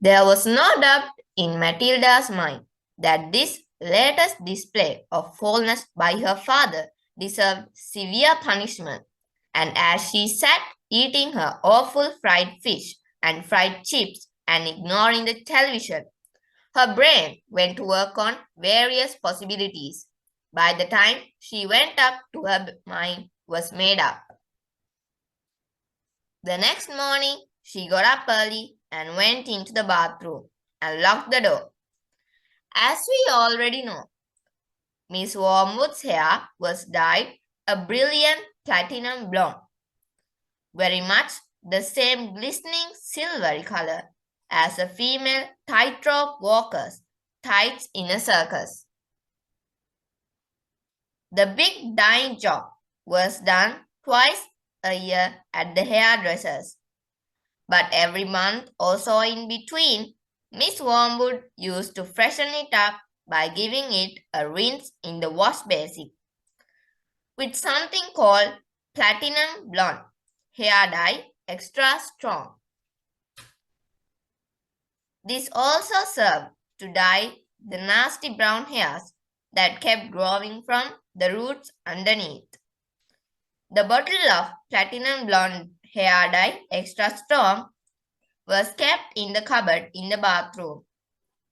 There was no doubt in Matilda's mind that this latest display of fondness by her father deserved severe punishment, and as she sat eating her awful fried fish and fried chips and ignoring the television, her brain went to work on various possibilities. By the time she went up to her mind was made up. The next morning, she got up early and went into the bathroom and locked the door. As we already know, Miss Wormwood's hair was dyed a brilliant platinum blonde, very much the same glistening silvery color as a female tightrope walker's tights in a circus. The big dyeing job was done twice a year at the hairdresser's, but every month or so in between, Miss Wormwood used to freshen it up by giving it a rinse in the wash basin with something called platinum blonde hair dye extra strong. This also served to dye the nasty brown hairs that kept growing from the roots underneath. The bottle of platinum blonde hair dye extra strong was kept in the cupboard in the bathroom,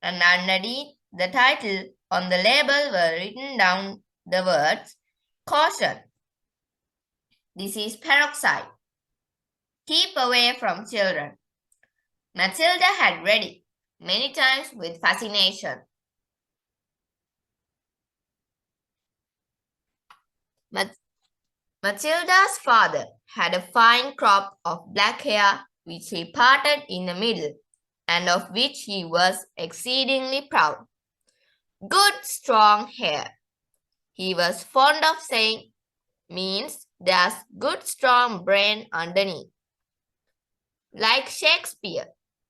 and underneath the title on the label were written down the words, "Caution, this is peroxide. Keep away from children." Matilda had read it many times with fascination. Matilda's father had a fine crop of black hair which he parted in the middle, and of which he was exceedingly proud. Good strong hair, he was fond of saying, means there's good strong brain underneath. Like Shakespeare,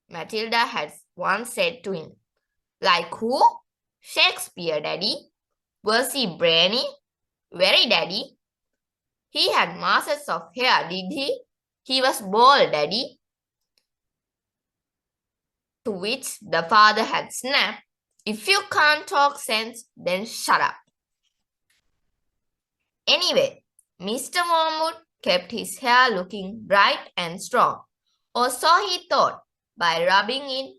Matilda had once said to him. Like who? Shakespeare, Daddy. Was he brainy? Very, Daddy. He had masses of hair, did he? He was bald, Daddy. To which the father had snapped, "If you can't talk sense, then shut up." Anyway, Mr. Wormwood kept his hair looking bright and strong, or so he thought, by rubbing in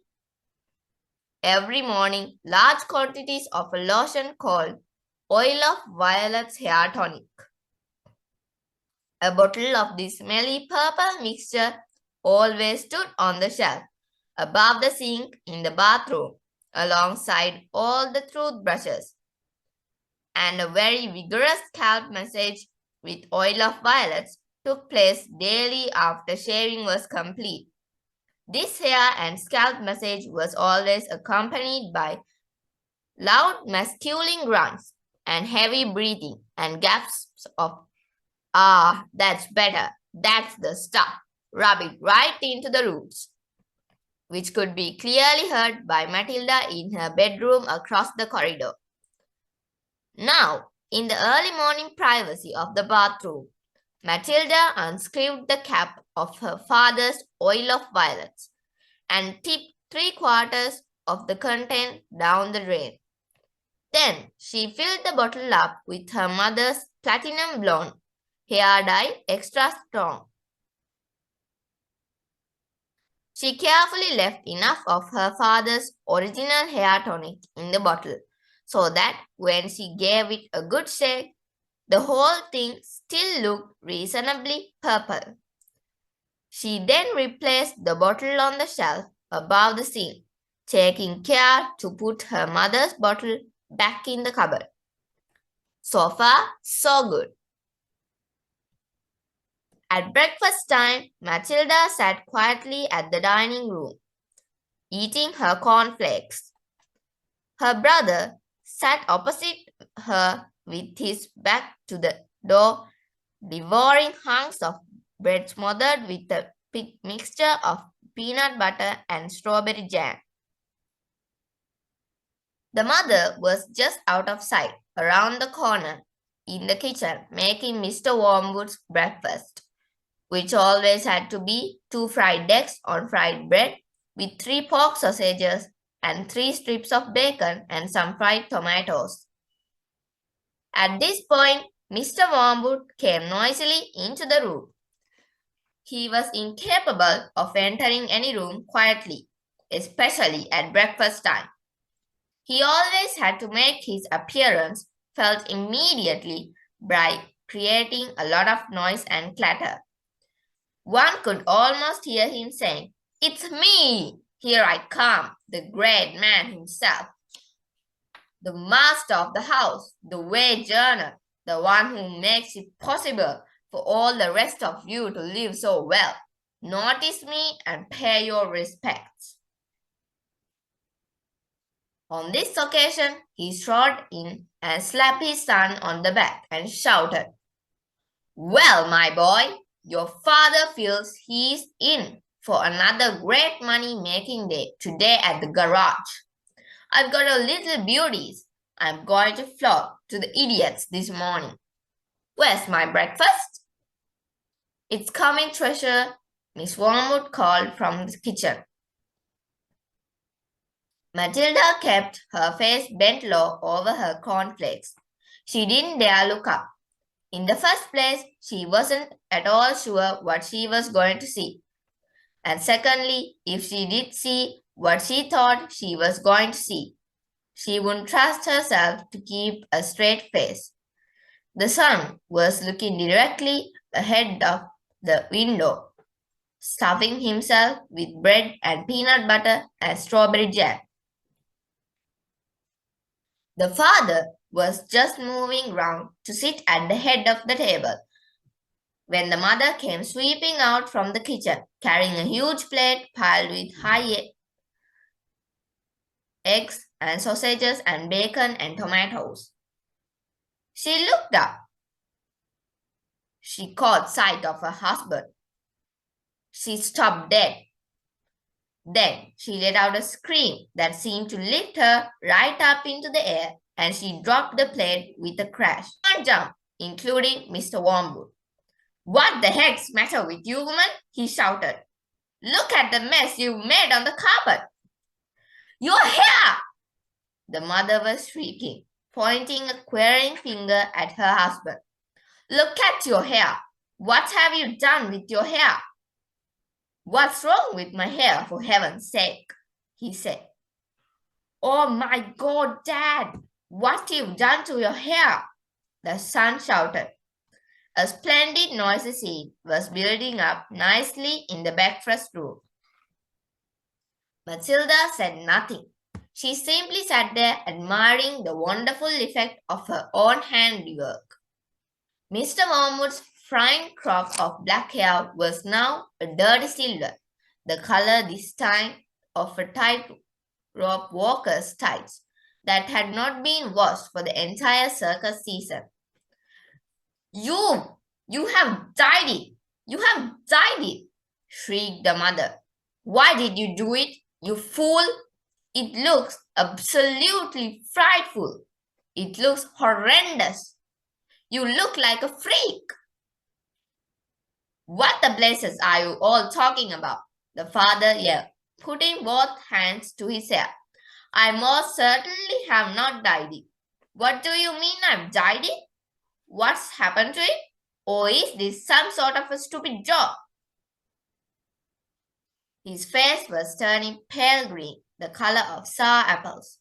every morning large quantities of a lotion called oil of violets hair tonic. A bottle of this smelly purple mixture always stood on the shelf above the sink in the bathroom, alongside all the toothbrushes, and a very vigorous scalp massage with oil of violets took place daily after shaving was complete. This hair and scalp massage was always accompanied by loud masculine grunts and heavy breathing and gasps of, "Ah, that's better, that's the stuff, rub it right into the roots," which could be clearly heard by Matilda in her bedroom across the corridor. Now, in the early morning privacy of the bathroom, Matilda unscrewed the cap of her father's oil of violets and tipped 3/4 of the content down the drain. Then she filled the bottle up with her mother's platinum blonde hair dye extra strong. She carefully left enough of her father's original hair tonic in the bottle so that when she gave it a good shake, the whole thing still looked reasonably purple. She then replaced the bottle on the shelf above the sink, taking care to put her mother's bottle back in the cupboard. So far, so good. At breakfast time, Matilda sat quietly at the dining room, eating her cornflakes. Her brother sat opposite her with his back to the door, devouring hunks of bread smothered with a mixture of peanut butter and strawberry jam. The mother was just out of sight, around the corner, in the kitchen, making Mr. Wormwood's breakfast, which always had to be 2 fried eggs on fried bread with 3 pork sausages and 3 strips of bacon and some fried tomatoes. At this point, Mr. Wormwood came noisily into the room. He was incapable of entering any room quietly, especially at breakfast time. He always had to make his appearance felt immediately by creating a lot of noise and clatter. One could almost hear him saying, "It's me! Here I come, the great man himself, the master of the house, the wage earner, the one who makes it possible for all the rest of you to live so well. Notice me and pay your respects." On this occasion, he strode in and slapped his son on the back and shouted, "Well, my boy, your father feels he's in for another great money-making day today at the garage. I've got a little beauties I'm going to flog to the idiots this morning. Where's my breakfast?" "It's coming, Treasure," Miss Wormwood called from the kitchen. Matilda kept her face bent low over her cornflakes. She didn't dare look up. In the first place, she wasn't at all sure what she was going to see. And secondly, if she did see what she thought she was going to see, she wouldn't trust herself to keep a straight face. The sun was looking directly ahead of the window, stuffing himself with bread and peanut butter and strawberry jam. The father was just moving round to sit at the head of the table when the mother came sweeping out from the kitchen, carrying a huge plate piled with eggs and sausages and bacon and tomatoes. She looked up. She caught sight of her husband. She stopped dead. Then she let out a scream that seemed to lift her right up into the air, and she dropped the plate with a crash. Everyone jumped, including Mr. Wormwood. "What the heck's matter with you, woman?" he shouted. "Look at the mess you've made on the carpet." "Your hair!" the mother was shrieking, pointing a querying finger at her husband. "Look at your hair! What have you done with your hair?" "What's wrong with my hair, for heaven's sake?" he said. "Oh my God, Dad! What you've done to your hair!" the son shouted. A splendid noisy scene was building up nicely in the breakfast room. Matilda said nothing. She simply sat there admiring the wonderful effect of her own handiwork. Mr. Wormwood's fine crop of black hair was now a dirty silver, the color this time of a tight-rope walker's tights that had not been washed for the entire circus season. You have dyed it! You have dyed it!" shrieked the mother. "Why did you do it, you fool? It looks absolutely frightful. It looks horrendous. You look like a freak." "What the blazes are you all talking about?" the father yelled, putting both hands to his hair. "I most certainly have not dyed it. What do you mean I've dyed it? What's happened to it? Or is this some sort of a stupid joke?" His face was turning pale green, the color of sour apples.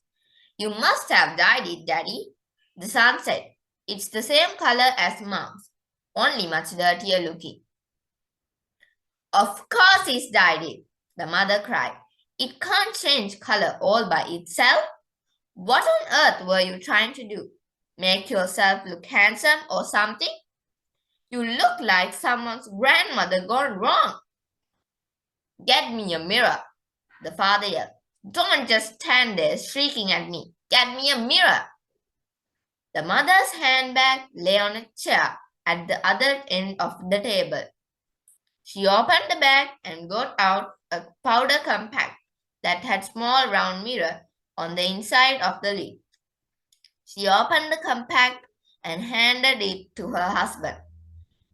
"You must have dyed it, Daddy," the son said. "It's the same color as Mom's, only much dirtier looking." "Of course he's dyed it," the mother cried. "It can't change color all by itself. What on earth were you trying to do? Make yourself look handsome or something? You look like someone's grandmother gone wrong." "Get me a mirror," the father yelled. "Don't just stand there shrieking at me. Get me a mirror." The mother's handbag lay on a chair at the other end of the table. She opened the bag and got out a powder compact that had small round mirror on the inside of the lid. She opened the compact and handed it to her husband.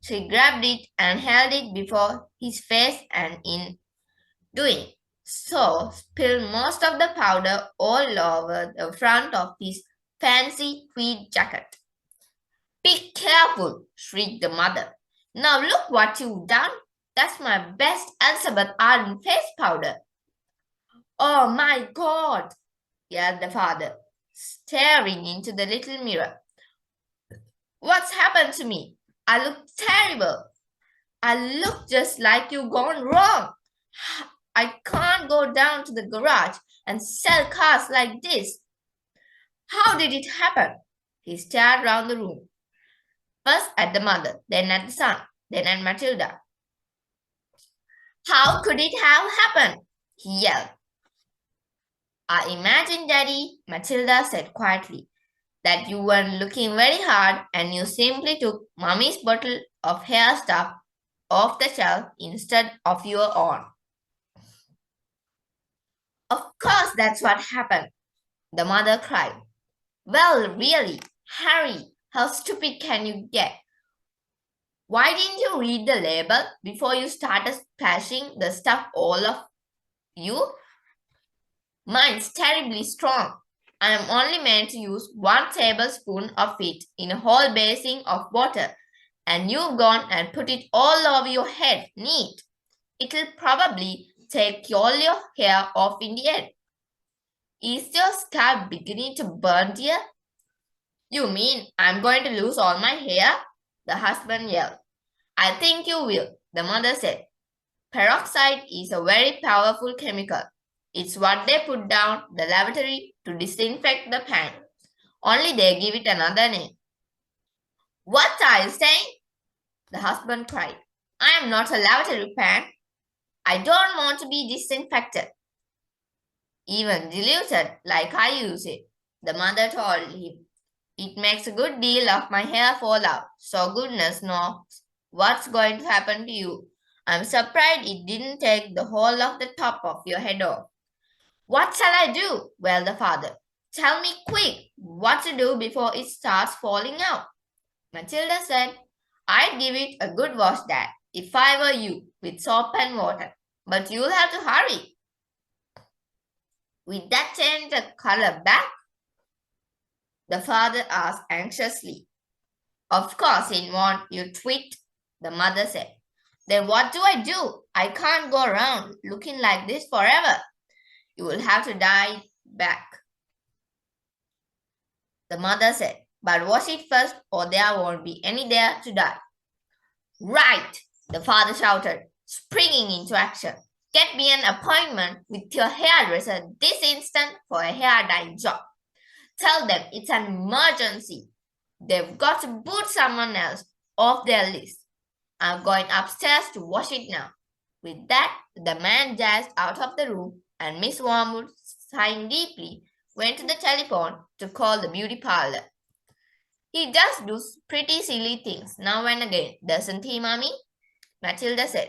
She grabbed it and held it before his face, and in doing So spilled most of the powder all over the front of his fancy tweed jacket. Be careful, shrieked the mother. Now look what you've done. That's my best Elizabeth Arden face powder. Oh my God, yelled the father, staring into the little mirror. What's happened to me? I look terrible. I look just like you gone wrong. I can't go down to the garage and sell cars like this. How did it happen? He stared round the room, first at the mother, then at the son, then at Matilda. How could it have happened? He yelled. I imagine, Daddy, Matilda said quietly, that you weren't looking very hard and you simply took Mummy's bottle of hair stuff off the shelf instead of your own. Of course, that's what happened, the mother cried. Well, really, Harry, how stupid can you get? Why didn't you read the label before you started splashing the stuff all of you? Mine's terribly strong. I am only meant to use 1 tablespoon of it in a whole basin of water, and you've gone and put it all over your head neat. It'll probably take all your hair off in the end. Is your scalp beginning to burn, dear? You mean I'm going to lose all my hair? The husband yelled. I think you will, the mother said. Peroxide is a very powerful chemical. It's what they put down the lavatory to disinfect the pan. Only they give it another name. What are you saying? The husband cried. I am not a lavatory pan. I don't want to be disinfected. Even diluted like I use it, the mother told him. It makes a good deal of my hair fall out, so goodness knows what's going to happen to you. I'm surprised it didn't take the whole of the top of your head off. What shall I do? Wailed the father. Tell me quick what to do before it starts falling out. Matilda said, I'd give it a good wash, Dad, if I were you, with soap and water. But you'll have to hurry. Will that change the color back? The father asked anxiously. Of course it won't, you twit, the mother said. Then what do? I can't go around looking like this forever. You will have to dye back, the mother said. But wash it first or there won't be any there to dye. Right, the father shouted, springing into action. Get me an appointment with your hairdresser this instant for a hair dye job. Tell them it's an emergency. They've got to boot someone else off their list. I'm going upstairs to wash it now. With that, the man dashed out of the room and Miss Wormwood, sighing deeply, went to the telephone to call the beauty parlor. He does do pretty silly things now and again, doesn't he, Mommy? Matilda said.